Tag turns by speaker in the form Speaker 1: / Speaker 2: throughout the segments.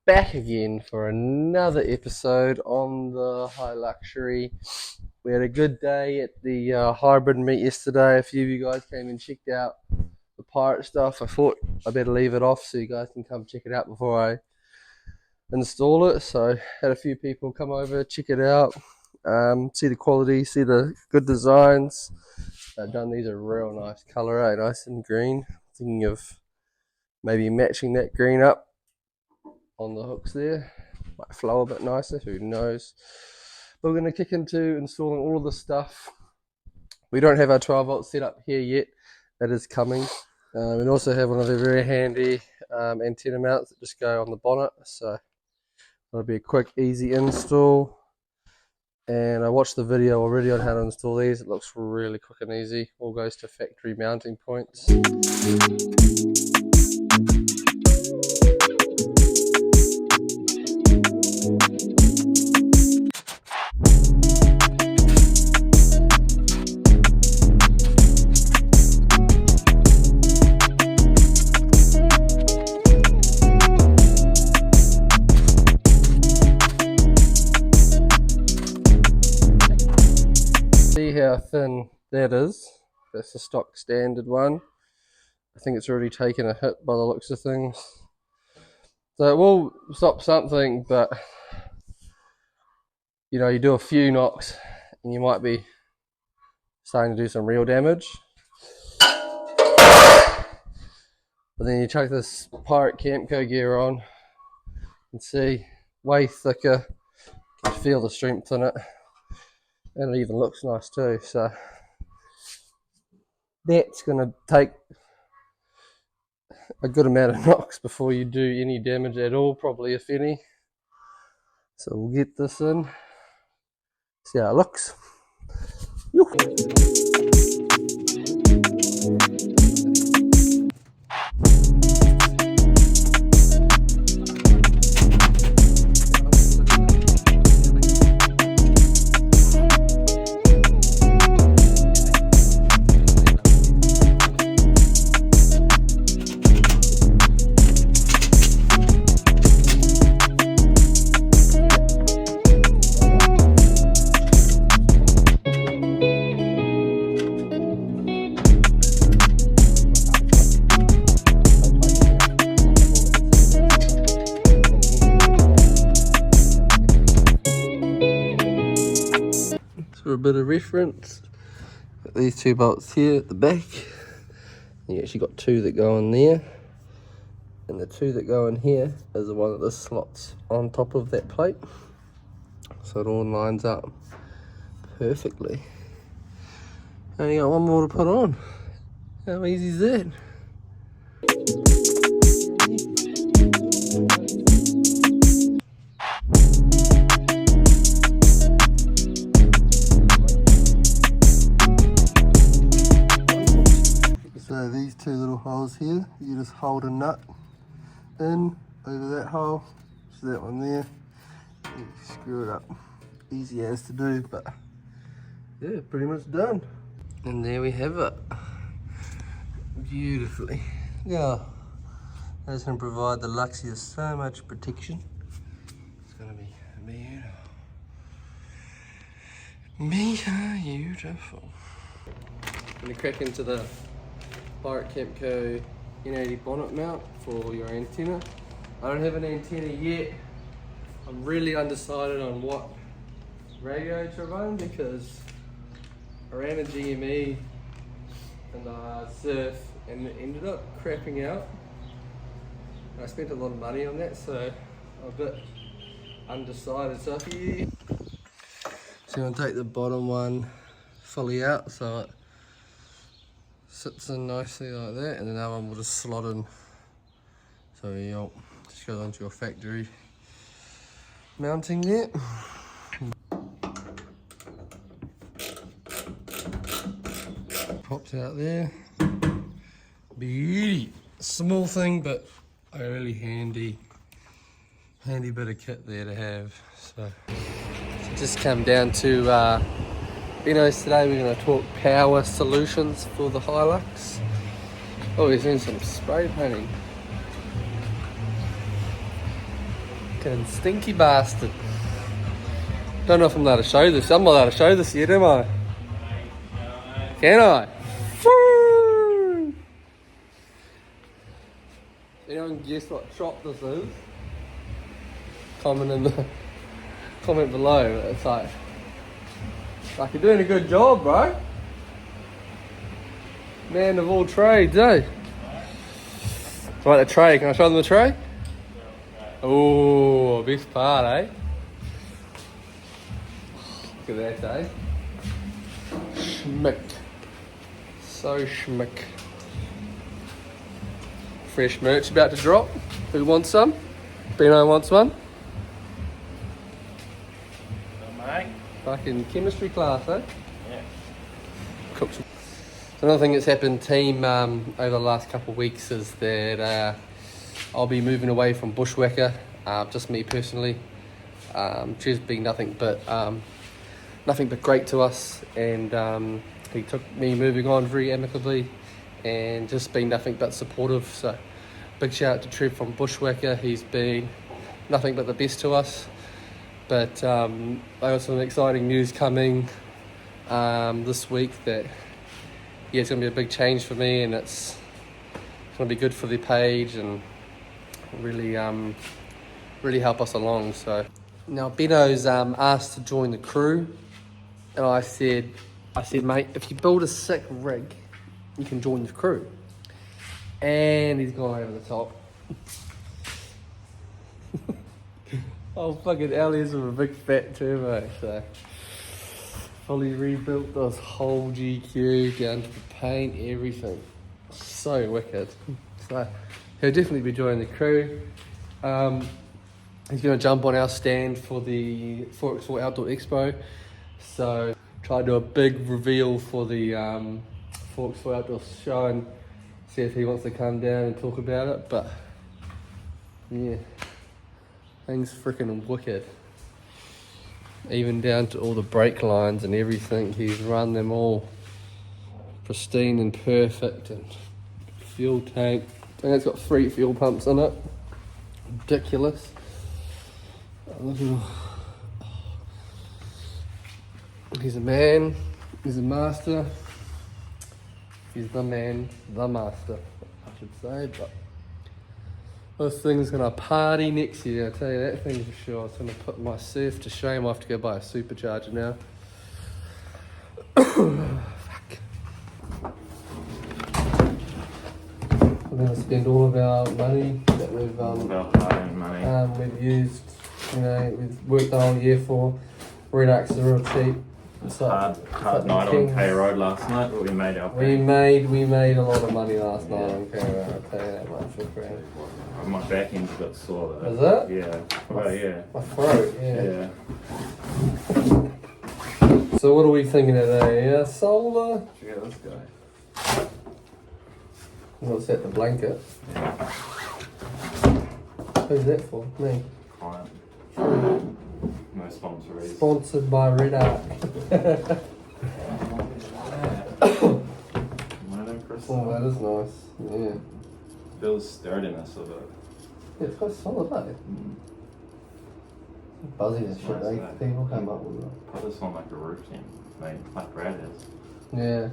Speaker 1: back again for another episode on the High Luxury. We had a good day at the hybrid meet yesterday. A few of you guys came and checked out the pirate stuff. I thought I better leave it off so you guys can come check it out before I install it. So had a few people come over, check it out, see the quality, see the good designs. They've done these a real nice colour, nice and green. Thinking of maybe matching that green up on the hooks there. Might flow a bit nicer, who knows. But we're going to kick into installing all of the stuff. We don't have our 12 volt setup here yet. That is coming. We also have one of the very handy antenna mounts that just go on the bonnet. So it'll be a quick, easy install. And I watched the video already on how to install these. It looks really quick and easy. All goes to factory mounting points. See how thin that is. That's the stock standard one. I think it's already taken a hit by the looks of things. So it will stop something, but you know, you do a few knocks and you might be starting to do some real damage. But then you chuck this Pirate Campco gear on, you can see way thicker, you can feel the strength in it, and it even looks nice too. So that's going to take a good amount of knocks before you do any damage at all, probably if any. So we'll get this in, see how it looks. For a bit of reference, got these two bolts here at the back. You actually got two that go in there, and the two that go in here is the one that slots on top of that plate, so it all lines up perfectly. And you got one more to put on. How easy is that? So these two little holes here, you just hold a nut in over that hole, so that one there, and you screw it up. Easy as to do, but yeah, pretty much done. And there we have it, beautifully. Yeah, that's going to provide the Luxia so much protection. It's going to be beautiful. I'm going to crack into the Pirate Campco N80 bonnet mount for your antenna. I don't have an antenna yet. I'm really undecided on what radio to run because I ran a GME and Surf and it ended up crapping out. And I spent a lot of money on that, so I'm a bit undecided. So I'm going to take the bottom one fully out so it sits in nicely like that, and then that one will just slot in. So you just goes onto your factory mounting there. Pops out there. Beauty. Small thing, but a really handy bit of kit there to have. So just come down to Bino's today. We're going to talk power solutions for the Hilux. Oh, we're doing some spray painting. Fucking stinky bastard. Don't know if I'm allowed to show this. I'm not allowed to show this yet, am I? Can I? Woo! Anyone guess what shop this is? Comment below. It's like you're doing a good job, bro. Man of all trades, eh? Right, the tray. Can I show them the tray? Oh, best part, eh? Look at that, eh? Schmick. So schmick. Fresh merch about to drop. Who wants some? Bino wants one.
Speaker 2: Mate.
Speaker 1: Fucking chemistry class, eh?
Speaker 2: Yeah.
Speaker 1: Cook some. Another thing that's happened, team, over the last couple of weeks is that I'll be moving away from bushwhacker. Just me personally. She's been nothing but great to us, and he took me moving on very amicably, and just been nothing but supportive. So, big shout out to Trev from Bushwhacker. He's been nothing but the best to us. But I got some exciting news coming this week that. Yeah, it's going to be a big change for me, and it's going to be good for the page and really help us along. So now Beno's asked to join the crew, and I said, mate, if you build a sick rig, you can join the crew. And he's gone over the top. Oh, fucking Ellie's with a big fat turbo, so. Fully rebuilt this whole GQ down to the paint, everything. So wicked. So he'll definitely be joining the crew. He's going to jump on our stand for the 4x4 Outdoor Expo. So try to do a big reveal for the 4x4 Outdoor show and see if he wants to come down and talk about it. But yeah, things freaking wicked. Even down to all the brake lines and everything, he's run them all pristine and perfect. And fuel tank, I think it's got 3 fuel pumps in it. Ridiculous. He's a man, he's a master, he's the man, the master, I should say. But this thing's gonna party next year, I tell you that thing for sure. It's gonna put my surf to shame. I have to go buy a supercharger now. Fuck. We're gonna spend all of our money that we've used. You know, we've worked the whole year for. Redux are real cheap.
Speaker 2: It's hard night on K Road last night, but we made our pay.
Speaker 1: We made a lot of money last night on K Road, I'll tell you that much for free.
Speaker 2: My back end's got sore though.
Speaker 1: Is it?
Speaker 2: Yeah. Well, yeah.
Speaker 1: My throat, yeah.
Speaker 2: Yeah.
Speaker 1: So what are we thinking today? Solar?
Speaker 2: Check out this guy.
Speaker 1: What's that, the blanket?
Speaker 2: Yeah.
Speaker 1: Who's that for? Me?
Speaker 2: Client. No sponsories.
Speaker 1: Sponsored by Red Arc. Oh, that is nice. Yeah.
Speaker 2: Feels sturdiness of it.
Speaker 1: Yeah, it's quite solid, eh? Buzzy as shit,
Speaker 2: Nice,
Speaker 1: eh? People come up with it.
Speaker 2: Put this on like a roof tent, mate, like Brad is.
Speaker 1: Yeah.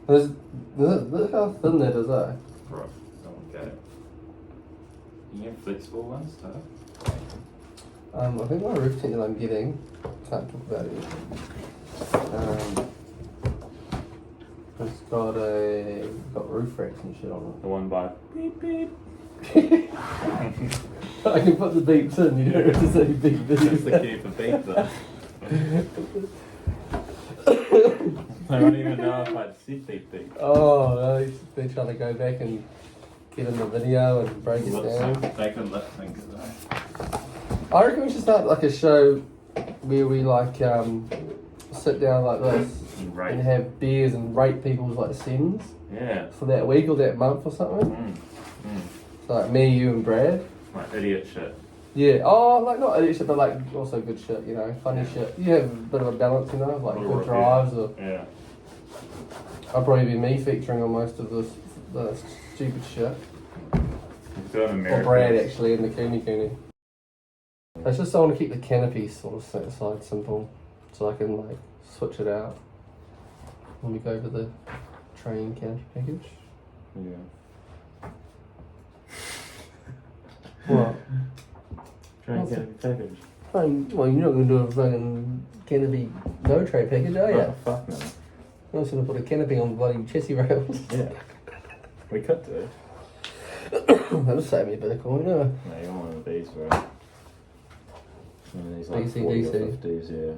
Speaker 1: Look how thin that is, eh?
Speaker 2: Bro, don't get it. You have flexible ones too?
Speaker 1: I think my roof tent that I'm getting, can't talk about it yet. It's got roof racks and shit on
Speaker 2: The one by beep beep.
Speaker 1: it. I can put the beeps in, you don't have to say beep beep.
Speaker 2: That's the key for beep though. I don't even know if I'd see beep beep.
Speaker 1: Oh, no, they're trying to go back and get in the video and break it down.
Speaker 2: They can lip sync it though.
Speaker 1: I reckon we should start like a show where we like sit down like this and have beers and rate people's like sends.
Speaker 2: Yeah.
Speaker 1: For that week or that month or something. So like me, you and Brad.
Speaker 2: Like idiot shit.
Speaker 1: Yeah. Oh, like not idiot shit, but like also good shit, you know, funny shit. You have a bit of a balance, you know, like good drives or.
Speaker 2: Yeah.
Speaker 1: I'll probably be me featuring on most of the stupid shit.
Speaker 2: Or
Speaker 1: Brad actually in the Cooney Cooney. I just want to keep the canopy sort of set aside simple, so I can like switch it out when we go over the train canopy package.
Speaker 2: Yeah.
Speaker 1: What?
Speaker 2: Train canopy package.
Speaker 1: Well, you're not going to do a fucking canopy no tray package, are you?
Speaker 2: Oh, fuck no.
Speaker 1: You're just going to put a canopy on bloody chassis rails.
Speaker 2: Yeah. We could do.
Speaker 1: That'll save me a bit of coin, no?
Speaker 2: No, you want one of these, right? One of these like
Speaker 1: DC,
Speaker 2: 40 or
Speaker 1: DC.
Speaker 2: 50s, yeah.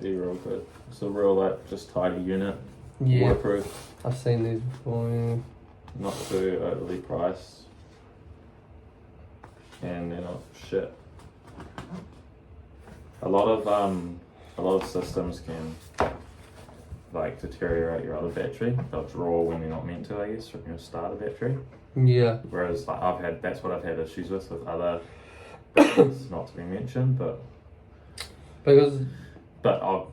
Speaker 2: Be real good. It's a real like just tidy unit.
Speaker 1: Yeah.
Speaker 2: Waterproof.
Speaker 1: I've seen these before, yeah.
Speaker 2: Not too overly priced. And they're not shit. A lot of systems can like deteriorate your other battery. They'll draw when they're not meant to, I guess, from your starter battery.
Speaker 1: Yeah.
Speaker 2: Whereas like that's what I've had issues with other batteries, not to be mentioned, but I've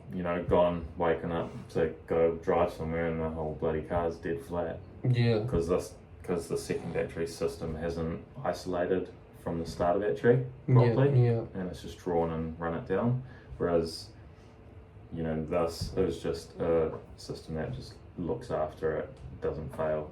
Speaker 2: waken up to go drive somewhere and the whole bloody car's dead flat.
Speaker 1: Yeah.
Speaker 2: Because the second battery system hasn't isolated from the starter battery properly.
Speaker 1: Yeah.
Speaker 2: And it's just drawn and run it down. Whereas, this is just a system that just looks after it, doesn't fail.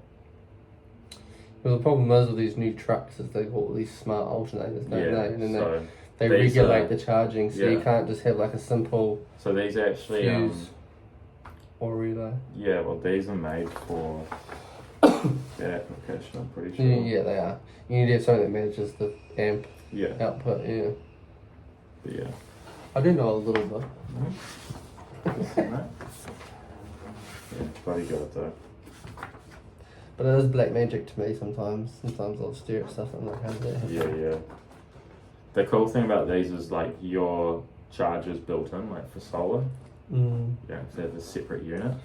Speaker 1: Well, the problem is with these new trucks is they've got all these smart alternators, don't they? And then
Speaker 2: so
Speaker 1: they regulate the charging, so you
Speaker 2: yeah.
Speaker 1: can't just have like a simple
Speaker 2: So these actually,
Speaker 1: fuse or relay.
Speaker 2: yeah, well these are made for that application, I'm pretty sure.
Speaker 1: Yeah, they are. You need to have something that manages the amp
Speaker 2: Yeah,
Speaker 1: output, yeah.
Speaker 2: but yeah.
Speaker 1: I do know a little bit.
Speaker 2: Yeah, bloody good though.
Speaker 1: But it is black magic to me sometimes. Sometimes I'll stare at stuff and I'm like, how's that happen?
Speaker 2: Yeah. The cool thing about these is like your charger's built in, like for solar.
Speaker 1: Mm.
Speaker 2: You don't have to have a separate unit.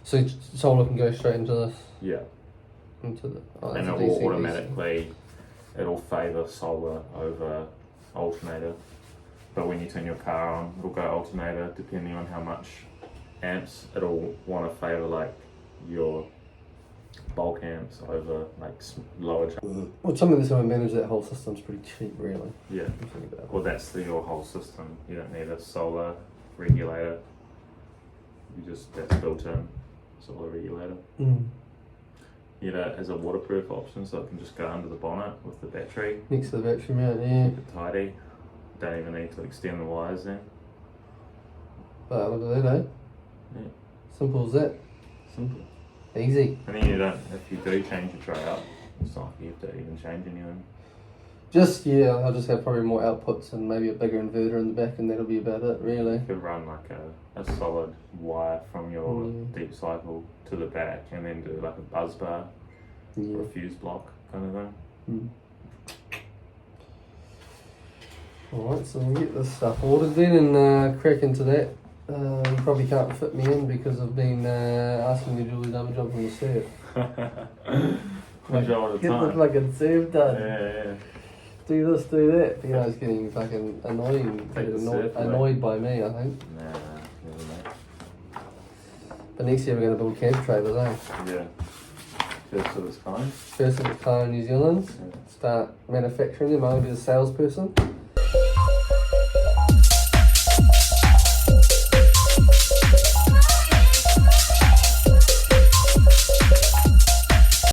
Speaker 1: So solar can go straight into this?
Speaker 2: Yeah.
Speaker 1: Into the...
Speaker 2: And it will automatically, it'll favour solar over alternator. But when you turn your car on, it'll go alternator depending on how much amps. It'll want to favour like your bulk amps over like lower charge.
Speaker 1: Well, something that's going to manage that whole system's pretty cheap, really.
Speaker 2: Yeah.
Speaker 1: if you think about it.
Speaker 2: Well, that's your whole system. You don't need a solar regulator. That's built in, solar regulator.
Speaker 1: Mm.
Speaker 2: It has a waterproof option, so it can just go under the bonnet with the battery.
Speaker 1: Next to the battery mount, yeah.
Speaker 2: Keep it tidy. Don't even need to extend the wires then.
Speaker 1: But look at that, eh?
Speaker 2: Yeah.
Speaker 1: Simple as that.
Speaker 2: Simple.
Speaker 1: Easy.
Speaker 2: And then if you do change your tray up, it's not like you have to even change anything.
Speaker 1: I'll just have probably more outputs and maybe a bigger inverter in the back and that'll be about it, really.
Speaker 2: You could run like a solid wire from your deep cycle to the back and then do like a buzz bar or a fuse block kind of thing.
Speaker 1: Mm. Alright, so we'll get this stuff ordered then and crack into that. You probably can't fit me in because I've been asking you to do all these other jobs on the serve.
Speaker 2: One job at a
Speaker 1: Get the
Speaker 2: time.
Speaker 1: fucking serve done.
Speaker 2: Yeah.
Speaker 1: Do this, do that. You know, it's getting fucking annoying.
Speaker 2: Take the serve away.
Speaker 1: Annoyed by me, I think.
Speaker 2: Nah, never mind.
Speaker 1: But next year we're going to build camp trailers, eh?
Speaker 2: Yeah. First of its kind.
Speaker 1: First of its kind in New Zealand.
Speaker 2: Yeah.
Speaker 1: Start manufacturing them. I'm going to be the salesperson.